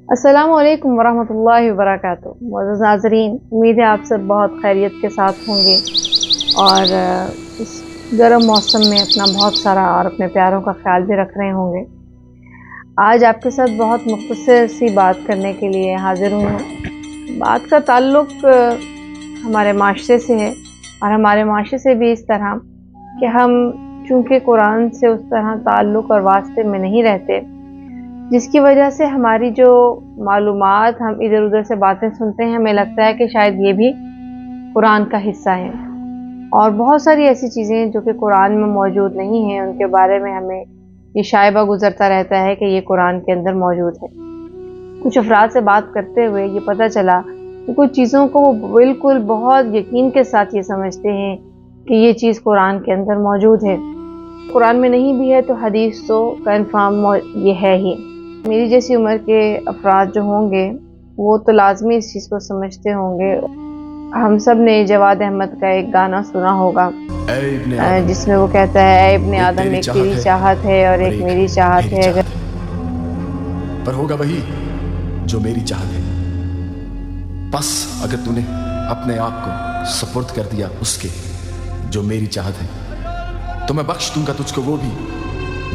अस्सलाम वालेकुम वरहमतुल्लाहि वबरकातुहू। मुअज़्ज़ज़ नाज़रीन, उम्मीद है आप सब बहुत खैरियत के साथ होंगे और इस गर्म मौसम में अपना बहुत सारा और अपने प्यारों का ख्याल भी रख रहे होंगे। आज आपके साथ बहुत मुख्तसर सी बात करने के लिए हाज़िर हुई हूँ। बात का ताल्लुक़ हमारे माशरे से है और हमारे माशरे से भी इस तरह कि हम चूँकि कुरान से उस तरह ताल्लुक़ और वास्ते में नहीं रहते, जिसकी वजह से हमारी जो मालूमात हम इधर-उधर से बातें सुनते हैं, हमें लगता है कि शायद ये भी कुरान का हिस्सा है। और बहुत सारी ऐसी चीज़ें जो कि कुरान में मौजूद नहीं हैं, उनके बारे में हमें ये शायबा गुज़रता रहता है कि ये कुरान के अंदर मौजूद है। कुछ अफ़राद से बात करते हुए ये पता चला कि कुछ चीज़ों को वो बिल्कुल बहुत यकीन के साथ ये समझते हैं कि ये चीज़ कुरान के अंदर मौजूद है। कुरान में नहीं भी है तो हदीस तो कन्फ़र्म ये है ही। मेरी जैसी उम्र के अफ़राद जो होंगे, वो तो लाज़मी इस चीज़ को समझते होंगे। हम सब ने जवाद अहमद का एक गाना सुना होगा जिसमें वो कहता है, ऐ इब्ने आदम, एक तेरी चाहत है और एक मेरी चाहत है, पर होगा वही जो मेरी चाहत है। बस अगर तूने अपने आप को सुपुर्द कर दिया उसके जो मेरी चाहत है, तो मैं बख्श दूंगा तुझको वो भी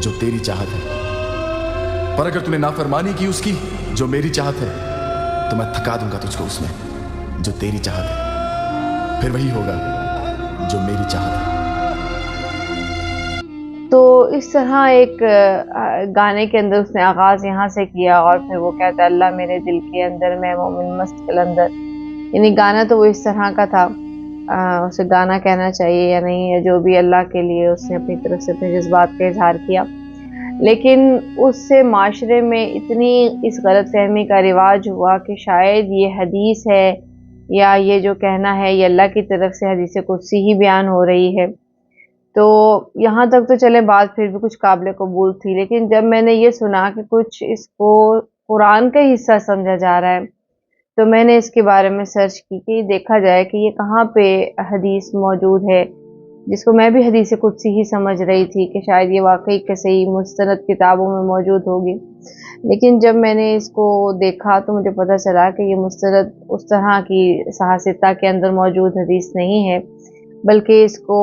जो तेरी चाहत है। पर अगर तूने नाफरमानी की उसकी जो मेरी चाहत है, तो मैं थका दूंगा तुझको उसमें जो तेरी चाहत है। फिर वही होगा जो मेरी चाहत है। तो इस तरह एक गाने के अंदर उसने आगाज़ यहाँ से किया और फिर वो कहता है, अल्लाह मेरे दिल के अंदर, मैं मोमिन मस्त कलंदर। यानी गाना तो वो इस तरह का था। उसे गाना कहना चाहिए या नहीं, या जो भी, अल्लाह के लिए उसने अपनी तरफ से अपने जज्बात का इजहार किया। लेकिन उससे माशरे में इतनी इस गलतफहमी का रिवाज हुआ कि शायद ये हदीस है या ये जो कहना है ये अल्लाह की तरफ से हदीस कुदसी ही बयान हो रही है। तो यहाँ तक तो चले बात फिर भी कुछ काबिल कबूल थी, लेकिन जब मैंने ये सुना कि कुछ इसको कुरान का हिस्सा समझा जा रहा है, तो मैंने इसके बारे में सर्च की कि देखा जाए कि ये कहाँ पे हदीस मौजूद है, जिसको मैं भी हदीस कुदसी ही समझ रही थी कि शायद ये वाकई के सही मुस्तनद किताबों में मौजूद होगी। लेकिन जब मैंने इसको देखा तो मुझे पता चला कि ये मुस्तनद उस तरह की सहासिता के अंदर मौजूद हदीस नहीं है, बल्कि इसको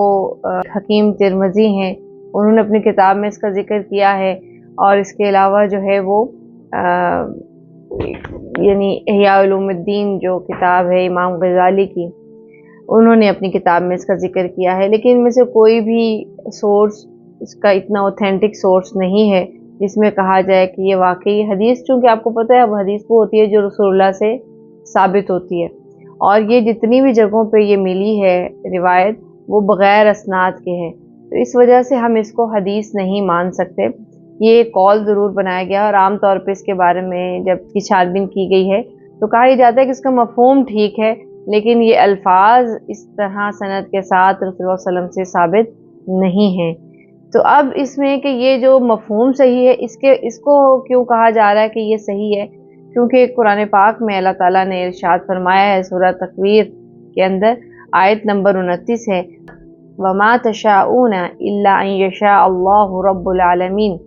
हकीम तिरमिज़ी हैं, उन्होंने अपनी किताब में इसका ज़िक्र किया है। और इसके अलावा जो है वो यानी इह्या उलूमुद्दीन जो किताब है इमाम गज़ाली की, उन्होंने अपनी किताब में इसका ज़िक्र किया है। लेकिन इनमें से कोई भी सोर्स इसका इतना ऑथेंटिक सोर्स नहीं है जिसमें कहा जाए कि ये वाकई हदीस, चूँकि आपको पता है अब हदीस वो होती है जो रसूलुल्लाह से साबित होती है, और ये जितनी भी जगहों पे ये मिली है रिवायत, वो बग़ैर असनाद के हैं। तो इस वजह से हम इसको हदीस नहीं मान सकते। ये कौल ज़रूर बनाया गया और आम तौर पे इसके बारे में जब की छानबीन की गई है तो कहा यह जाता है कि इसका मफ़हूम ठीक है, लेकिन ये अल्फाज इस तरह सनद के साथ रसूल सल्लल्लाहु अलैहि वसल्लम से साबित नहीं है। तो अब इसमें कि ये जो मफ़हूम सही है, इसको क्यों कहा जा रहा है कि ये सही है? क्योंकि कुरान पाक में अल्लाह ताला ने इरशाद फरमाया है सूरह तकवीर के अंदर, आयत नंबर 29 है, वमा तशाऊना इल्ला अन यशा अल्लाहु रब्बुल आलमीन।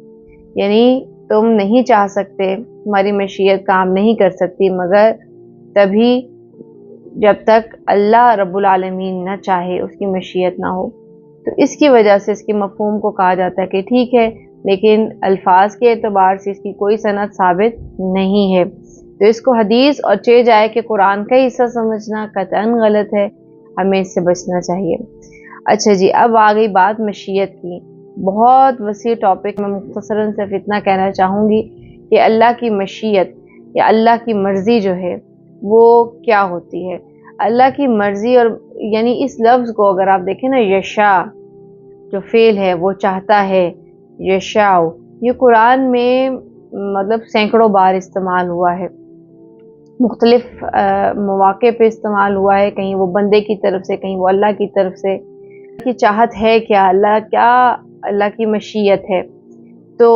यानी तुम नहीं चाह सकते, तुम्हारी मशीयत काम नहीं कर सकती मगर तभी जब तक अल्लाह रब्बुल आलमीन न चाहे, उसकी मशीयत ना हो। तो इसकी वजह से इसके मफ़हूम को कहा जाता है कि ठीक है, लेकिन अल्फाज के एतबार से इसकी कोई सनद साबित नहीं है। तो इसको हदीस और चे जाए कि कुरान का हिस्सा समझना कतई गलत है, हमें इससे बचना चाहिए। अच्छा जी, अब आ गई बात मशीयत की। बहुत वसी टॉपिक, मैं मुख्तसरन सिर्फ इतना कहना चाहूँगी कि अल्लाह की मशीयत या अल्लाह की मर्ज़ी जो है वो क्या होती है। अल्लाह की मर्ज़ी, और यानी इस लफ्ज़ को अगर आप देखें ना, यशा जो फ़ेल है वो चाहता है, यशाओ, ये कुरान में मतलब सैकड़ों बार इस्तेमाल हुआ है, मुख्तलिफ मौक़े पे इस्तेमाल हुआ है। कहीं वो बंदे की तरफ से, कहीं वो अल्लाह की तरफ से। की चाहत है क्या, अल्लाह की मशीयत है। तो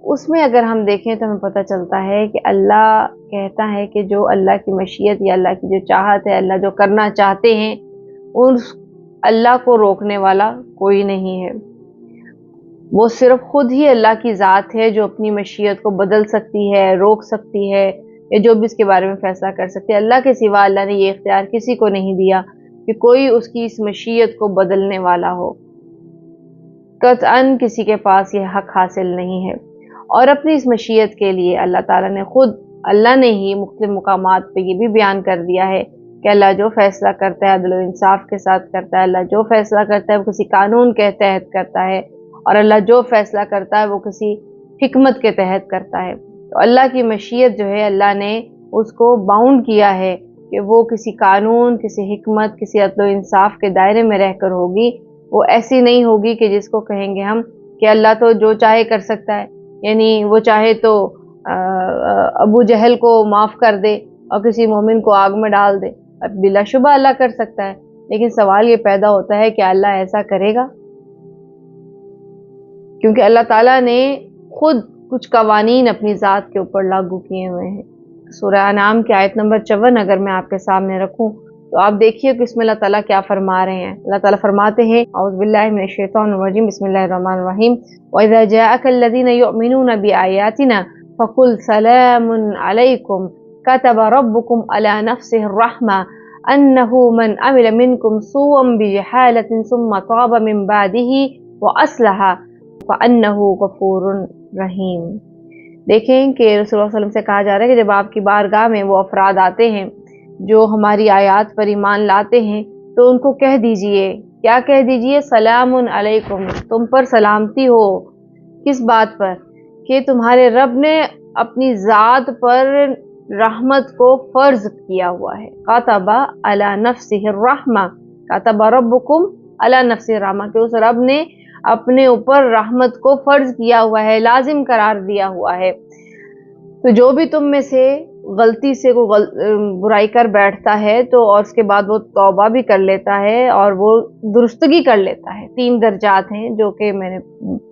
उसमें अगर हम देखें तो हमें पता चलता है कि अल्लाह कहता है कि जो अल्लाह की मशीयत या अल्लाह की जो चाहत है, अल्लाह जो करना चाहते हैं, उस अल्लाह को रोकने वाला कोई नहीं है। वो सिर्फ खुद ही अल्लाह की ज़ात है जो अपनी मशीयत को बदल सकती है, रोक सकती है, یا جو بھی اس کے بارے میں فیصلہ کر سکتے ہیں۔ اللہ کے سوا اللہ نے یہ اختیار کسی کو نہیں دیا کہ کوئی اس کی اس مشیت کو بدلنے والا ہو۔ قطعاً کسی کے پاس یہ حق حاصل نہیں ہے، اور اپنی اس مشیت کے لیے اللہ تعالیٰ نے اللہ نے ہی مختلف مقامات پہ یہ بھی بیان کر دیا ہے کہ اللہ جو فیصلہ کرتا ہے عدل و انصاف کے ساتھ کرتا ہے، اللہ جو فیصلہ کرتا ہے وہ کسی قانون کے تحت کرتا ہے، اور اللہ جو فیصلہ کرتا ہے وہ کسی حکمت کے تحت کرتا ہے۔ تو اللہ کی مشیت جو ہے اللہ نے اس کو باؤنڈ کیا ہے کہ وہ کسی قانون، کسی حکمت، کسی عدل و انصاف کے دائرے میں رہ کر ہوگی۔ وہ ایسی نہیں ہوگی کہ جس کو کہیں گے ہم کہ اللہ تو جو چاہے کر سکتا ہے، یعنی وہ چاہے تو ابو جہل کو معاف کر دے اور کسی مومن کو آگ میں ڈال دے۔ اب بلا شبہ اللہ کر سکتا ہے، لیکن سوال یہ پیدا ہوتا ہے کہ اللہ ایسا کرے گا؟ کیونکہ اللہ تعالیٰ نے خود کچھ قوانین اپنی ذات کے اوپر لاگو کیے ہوئے ہیں۔ سورہ انعام کی آیت نمبر 54 اگر میں آپ کے سامنے رکھوں تو آپ دیکھیے کہ اس میں اللہ تعالیٰ کیا فرما رہے ہیں۔ اللہ تعالیٰ فرماتے ہیں اعوذ باللہ من الشیطان الرجیم بسم اللہ الرحمن الرحیم وَإِذَا جَاءَكَ الَّذِينَ يُؤْمِنُونَ بِآيَاتِنَا فَقُلْ سَلَامٌ عَلَيْكُمْ كَتَبَ رَبُّكُمْ عَلَى نَفْسِهِ الرَّحْمَةَ أَنَّهُ مَنْ عَمِلَ مِنْكُمْ سُوءًا بِجَهَالَةٍ ثُمَّ تَابَ مِنْ بَعْدِهِ وَأَصْلَحَ فَأَنَّهُ غَفُورٌ رَحِيمٌ۔ دیکھیں کہ رسول اللہ صلی اللہ علیہ وسلم سے کہا جا رہا ہے کہ جب آپ کی بارگاہ میں وہ افراد آتے ہیں جو ہماری آیات پر ایمان لاتے ہیں تو ان کو کہہ دیجئے، کیا کہہ دیجئے؟ سلام علیکم، تم پر سلامتی ہو۔ کس بات پر؟ کہ تمہارے رب نے اپنی ذات پر رحمت کو فرض کیا ہوا ہے۔ کاتب علی نفسہ الرحمہ، کاتب ربکم علی نفسہ الرحمہ، کہ اس رب نے اپنے اوپر رحمت کو فرض کیا ہوا ہے، لازم قرار دیا ہوا ہے۔ تو جو بھی تم میں سے غلطی سے کوئی برائی کر بیٹھتا ہے تو اور اس کے بعد وہ توبہ بھی کر لیتا ہے اور وہ درستگی کر لیتا ہے، 3 درجات ہیں جو کہ میں نے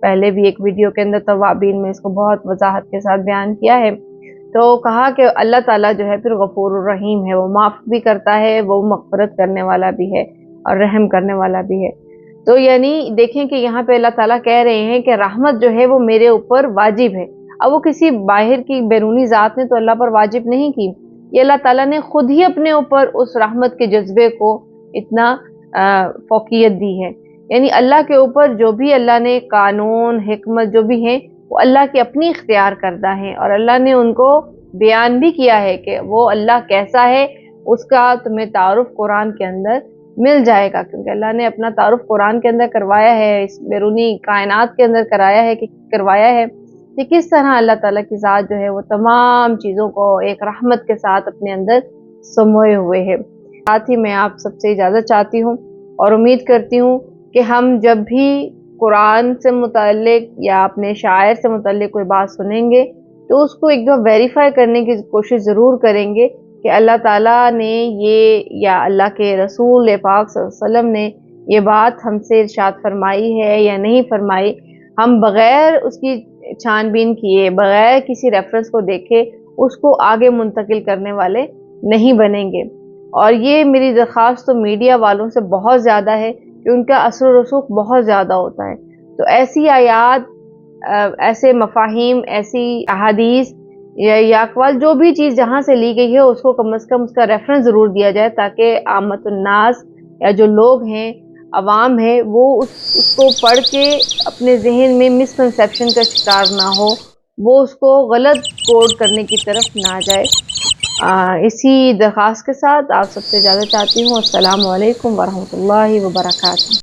پہلے بھی ایک ویڈیو کے اندر توابین میں اس کو بہت وضاحت کے ساتھ بیان کیا ہے۔ تو کہا کہ اللہ تعالیٰ جو ہے پھر غفور الرحیم ہے، وہ معاف بھی کرتا ہے، وہ مغفرت کرنے والا بھی ہے اور رحم کرنے والا بھی ہے۔ تو یعنی دیکھیں کہ یہاں پہ اللہ تعالیٰ کہہ رہے ہیں کہ رحمت جو ہے وہ میرے اوپر واجب ہے۔ اب وہ کسی باہر کی بیرونی ذات نے تو اللہ پر واجب نہیں کی، یہ اللہ تعالیٰ نے خود ہی اپنے اوپر اس رحمت کے جذبے کو اتنا فوقیت دی ہے۔ یعنی اللہ کے اوپر جو بھی اللہ نے قانون، حکمت جو بھی ہیں وہ اللہ کی اپنی اختیار کردہ ہیں، اور اللہ نے ان کو بیان بھی کیا ہے کہ وہ اللہ کیسا ہے، اس کا تمہیں تعارف قرآن کے اندر مل جائے گا، کیونکہ اللہ نے اپنا تعارف قرآن کے اندر کروایا ہے، اس بیرونی کائنات کے اندر کروایا ہے کہ کس طرح اللہ تعالیٰ کی ذات جو ہے وہ تمام چیزوں کو ایک رحمت کے ساتھ اپنے اندر سموئے ہوئے ہے۔ ساتھ ہی میں آپ سب سے اجازت چاہتی ہوں اور امید کرتی ہوں کہ ہم جب بھی قرآن سے متعلق یا اپنے شاعر سے متعلق کوئی بات سنیں گے تو اس کو ایک دفعہ ویریفائی کرنے کی کوشش ضرور کریں گے کہ اللہ تعالیٰ نے یہ یا اللہ کے رسول پاک صلی اللہ علیہ وسلم نے یہ بات ہم سے ارشاد فرمائی ہے یا نہیں فرمائی۔ ہم بغیر اس کی چھان بین کیے، بغیر کسی ریفرنس کو دیکھے اس کو آگے منتقل کرنے والے نہیں بنیں گے۔ اور یہ میری درخواست تو میڈیا والوں سے بہت زیادہ ہے کہ ان کا اثر و رسوخ بہت زیادہ ہوتا ہے۔ تو ایسی آیات، ایسے مفاہیم، ایسی احادیث یا اقوال، جو بھی چیز جہاں سے لی گئی ہے اس کو کم از کم اس کا ریفرنس ضرور دیا جائے، تاکہ عامت الناس یا جو لوگ ہیں، عوام ہے، وہ اس کو پڑھ کے اپنے ذہن میں مسکنسیپشن کا شکار نہ ہو، وہ اس کو غلط کوڈ کرنے کی طرف نہ جائے۔ اسی درخواست کے ساتھ آپ سب سے اجازت چاہتی ہوں۔ السلام علیکم ورحمۃ اللہ وبرکاتہ۔